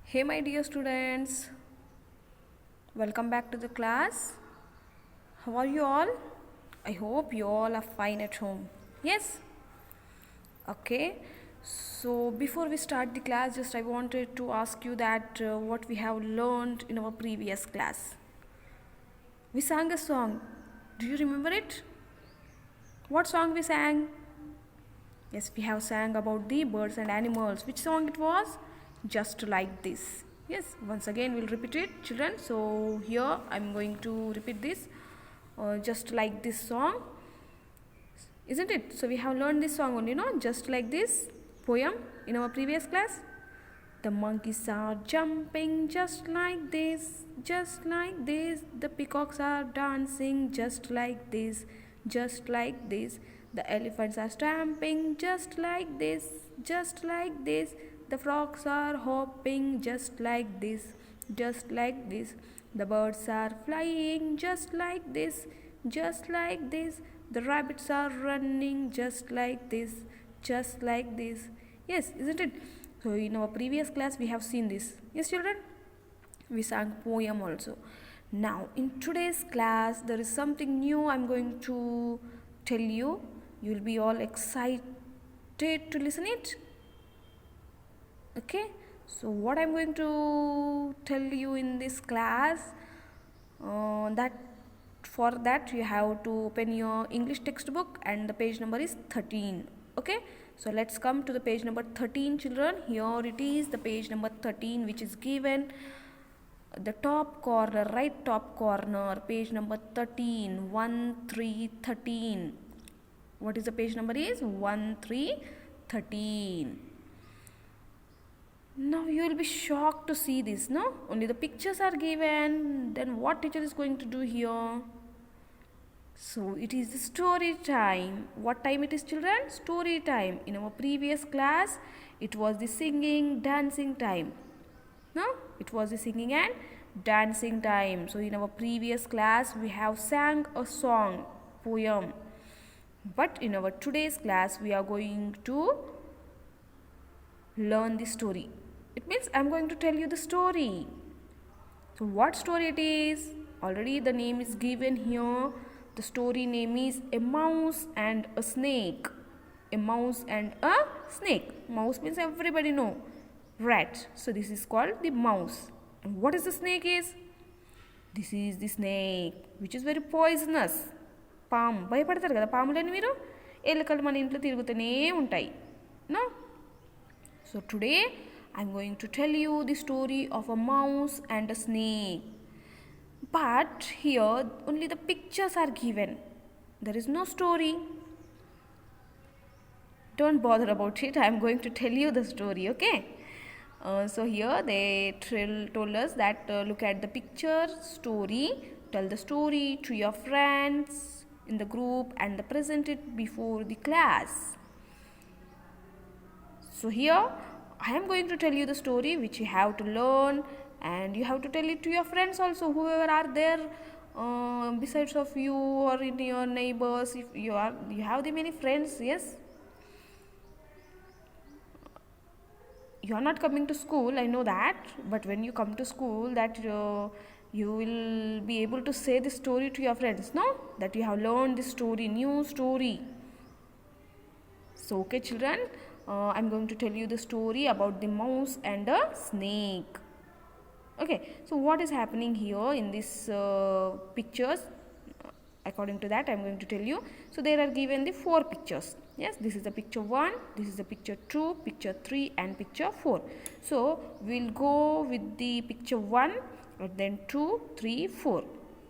Hey, my dear students, welcome back to the class. How are you all? I hope you all are fine at home. Yes? Okay. So, before we start the class, just I wanted to ask you that what we have learned in our previous class. We sang a song. Do you remember it? What song we sang? Yes, we have sang about the birds and animals. Which song it was? Just like this. Yes, once again we'll repeat it, children. So here I'm going to repeat this. Just like this song, isn't it? So we have learned this song only, no? Just like this poem in our previous class. The monkeys are jumping just like this, just like this. The peacocks are dancing just like this, just like this. The elephants are stamping just like this, just like this. The frogs are hopping just like this, just like this. The birds are flying just like this, just like this. The rabbits are running just like this, just like this. Yes, isn't it? So in our previous class we have seen this. Yes, children? We sang poem also. Now in today's class there is something new I'm going to tell you. You will be all excited to listen it. Okay? So what I'm going to tell you in this class, that for that you have to open your English textbook and the page number is 13. Okay, so let's come to the page number 13, children. Here it is, the page number 13, which is given the top corner, right top corner, page number 13, 1 3 13. What is the page number is? 1 3 13. Now you will be shocked to see this, no? Only the pictures are given. Then what teacher is going to do here? So it is the story time. What time it is, children? Story time. In our previous class, it was the singing, dancing time. No? It was the singing and dancing time. So in our previous class, we have sang a song, poem. But in our today's class, we are going to learn the story. It means I'm going to tell you the story. So what story it is? Already the name is given here. The story name is A Mouse and a Snake. A mouse and a snake. Mouse means everybody know. Rat. So this is called the mouse. And what is the snake is? This is the snake, which is very poisonous. పాము భయపడతారు కదా పాములని మీరు ఎలుకలు మన ఇంట్లో తిరుగుతూనే ఉంటాయి no so today I'm going to tell you the story of a mouse and a snake. But here only the pictures are given. There is no story. Don't bother about it. I am going to tell you the story, okay? So here they told us that look at the picture, story, tell the story to your friends in the group and present it before the class. So here I am going to tell you the story which you have to learn, and you have to tell it to your friends also, whoever are there besides of you or in your neighbors. If you have the many friends, yes. You are not coming to school, I know that, but when you come to school, that you will be able to say the story to your friends, no? That you have learned this story, new story. So okay, children, I'm going to tell you the story about the mouse and a snake. Okay, so what is happening here in these pictures? According to that, I'm going to tell you. So there are given the 4 pictures. Yes, this is the picture 1, this is the picture 2, picture 3 and picture 4. So we'll go with the picture 1 and then 2, 3, 4.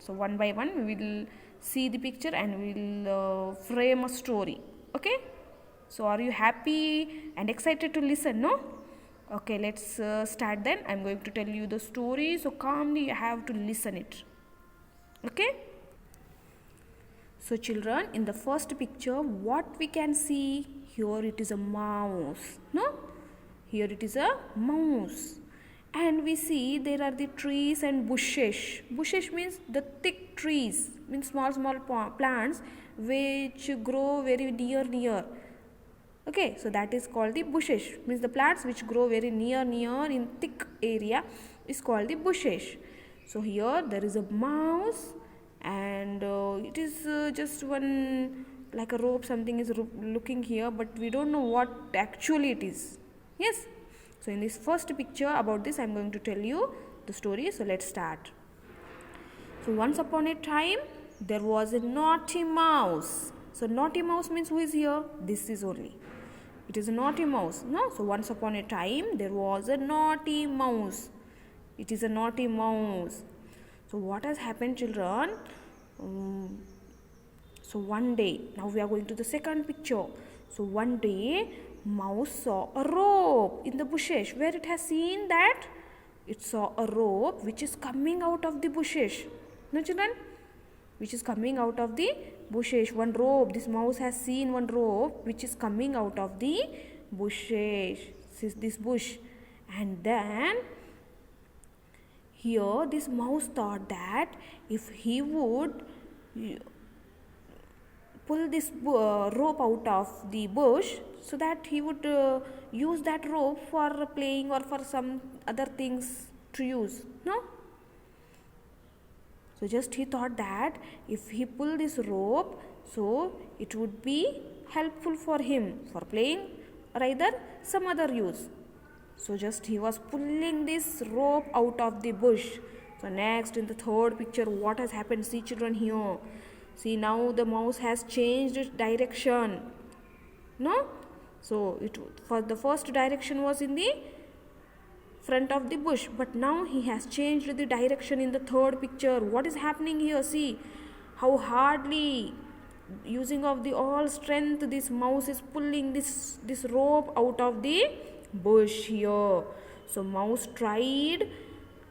So one by one we will see the picture and we will frame a story. Okay. So are you happy and excited to listen, no? Okay, let's start then. I'm going to tell you the story. So calmly you have to listen it. Okay? So children, in the first picture, what we can see? Here it is a mouse. No? Here it is a mouse. And we see there are the trees and bushes. Bushes means the thick trees. Means small plants which grow very near. Okay, so that is called the bushes, means the plants which grow very near in thick area is called the bushes. So here there is a mouse, and it is just one like a rope, something is looking here, but we don't know what actually it is. Yes, so in this first picture about this I am going to tell you the story. So let's start. So once upon a time there was a naughty mouse. So naughty mouse means who is here? This is only. It is a naughty mouse. No? So once upon a time there was a naughty mouse. It is a naughty mouse. So what has happened, children? So one day, now we are going to the second picture. So one day mouse saw a rope in the bushes. Where it has seen that? It saw a rope which is coming out of the bushes. No, children? Which is coming out of the bushes. One rope. This mouse has seen one rope which is coming out of the bushes. This bush. And then here this mouse thought that if he would pull this rope out of the bush, so that he would use that rope for playing or for some other things to use. No? So just he thought that if he pull this rope, so it would be helpful for him for playing or either some other use. So just he was pulling this rope out of the bush. So next in the third picture, what has happened? See, children, here. See, now the mouse has changed its direction. No? So it for the first direction was in the front of the bush, but now he has changed the direction in the third picture. What is happening here? See how hardly, using of the all strength, this mouse is pulling this rope out of the bush here. So mouse tried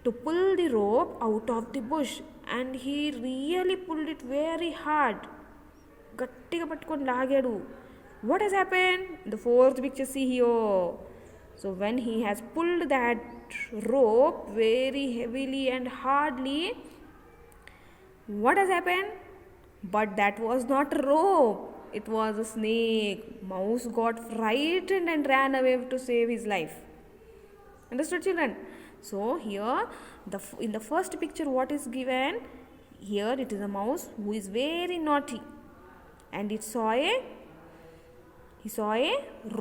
to pull the rope out of the bush, and he really pulled it very hard. గట్టిగా పట్టుకొని లాగాడు. What has happened? The fourth picture, see here. So when he has pulled that rope very heavily and hardly, what has happened? But that was not a rope. It was a snake. Mouse got frightened and ran away to save his life. Understood, children? So here, in the first picture, what is given? Here it is a mouse who is very naughty, and he saw a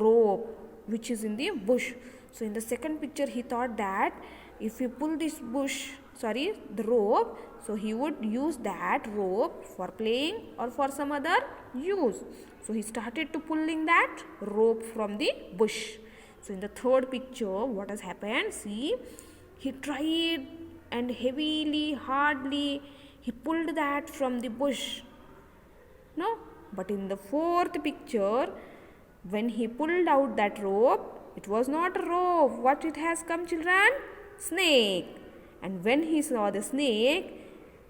rope which is in the bush. So in the second picture, he thought that if he pull this the rope, so he would use that rope for playing or for some other use. So he started to pulling that rope from the bush. So in the third picture, what has happened? See, he tried and heavily, hardly, he pulled that from the bush. No? But in the fourth picture, when he pulled out that rope, it was not a rope. What it has come, children? Snake. And when he saw the snake,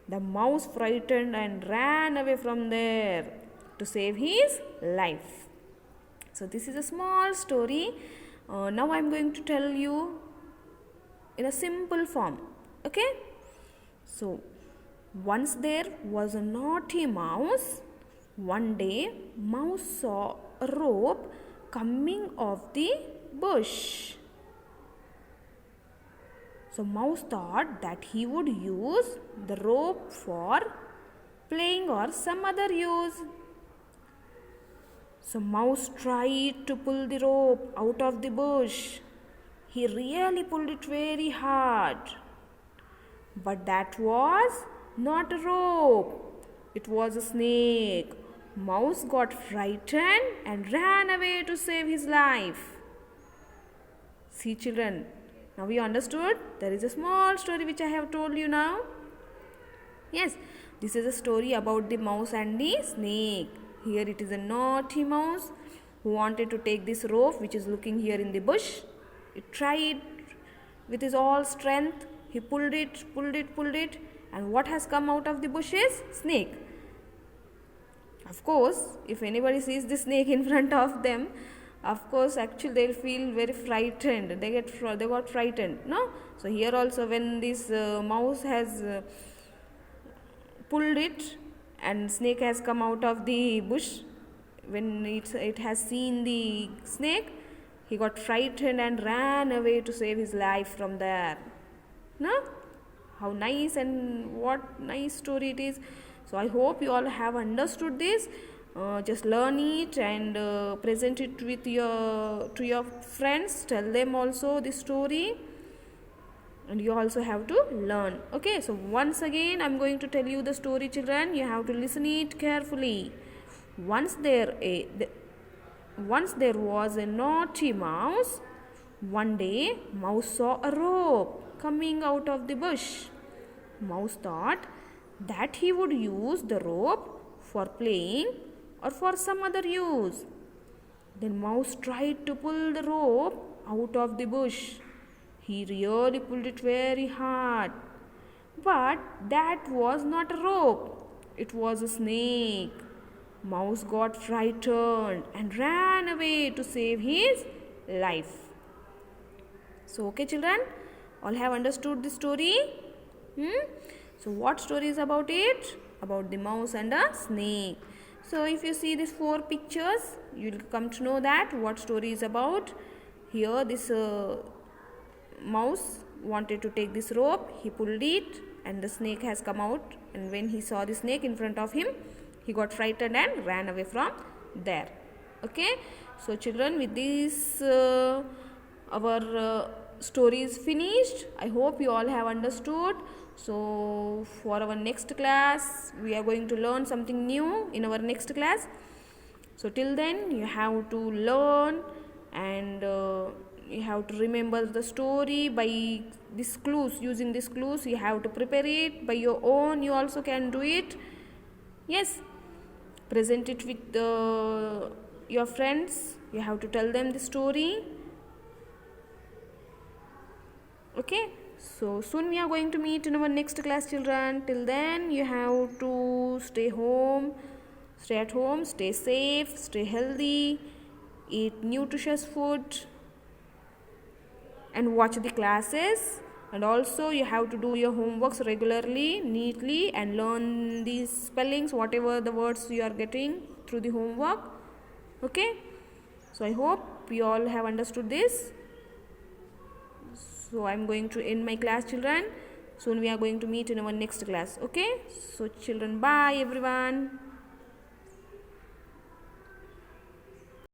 the mouse frightened and ran away from there to save his life. So this is a small story. Now I am going to tell you in a simple form. Okay? So once there was a naughty mouse. One day, mouse saw a rope coming off the bush. So mouse thought that he would use the rope for playing or some other use. So mouse tried to pull the rope out of the bush. He really pulled it very hard. But that was not a rope. It was a snake. Mouse got frightened and ran away to save his life. See, children, now you understood? There is a small story which I have told you now. Yes, this is a story about the mouse and the snake. Here it is a naughty mouse who wanted to take this rope which is looking here in the bush. It tried with his all strength. He pulled it, and what has come out of the bush is snake. Of course, if anybody sees the snake in front of them, of course, actually they'll feel very frightened. They got frightened, no? So here also, when this mouse has pulled it and snake has come out of the bush, when it has seen the snake, he got frightened and ran away to save his life from there. No? How nice, and what nice story it is. So I hope you all have understood this. Just learn it and present it with your friends. Tell them also the story, and you also have to learn. Okay, so once again I'm going to tell you the story, children. You have to listen it carefully. Once there was a naughty mouse. One day mouse saw a rope coming out of the bush. Mouse thought that he would use the rope for playing or for some other use. Then mouse tried to pull the rope out of the bush. He really pulled it very hard. But that was not a rope, it was a snake. Mouse got frightened and ran away to save his life. So, okay, children, all have understood the story? So, what story is about it? About the mouse and a snake. So, if you see these 4 pictures, you will come to know that what story is about. Here, this mouse wanted to take this rope. He pulled it, and the snake has come out. And when he saw the snake in front of him, he got frightened and ran away from there. Okay, so children, with this our story is finished. I hope you all have understood. So for our next class, we are going to learn something new in our next class. So till then, you have to learn, and you have to remember the story by these clues. Using these clues, you have to prepare it by your own. You also can do it. Yes, present it with your friends. You have to tell them the story. Okay, so soon we are going to meet in our next class, children. Till then, you have to stay at home, stay safe, stay healthy, eat nutritious food, and watch the classes. And also, you have to do your homeworks regularly, neatly, and learn these spellings, whatever the words you are getting through the homework. Okay, so I hope you all have understood this. So I'm going to end my class, children. Soon we are going to meet in our next class. Okay, so children, bye everyone.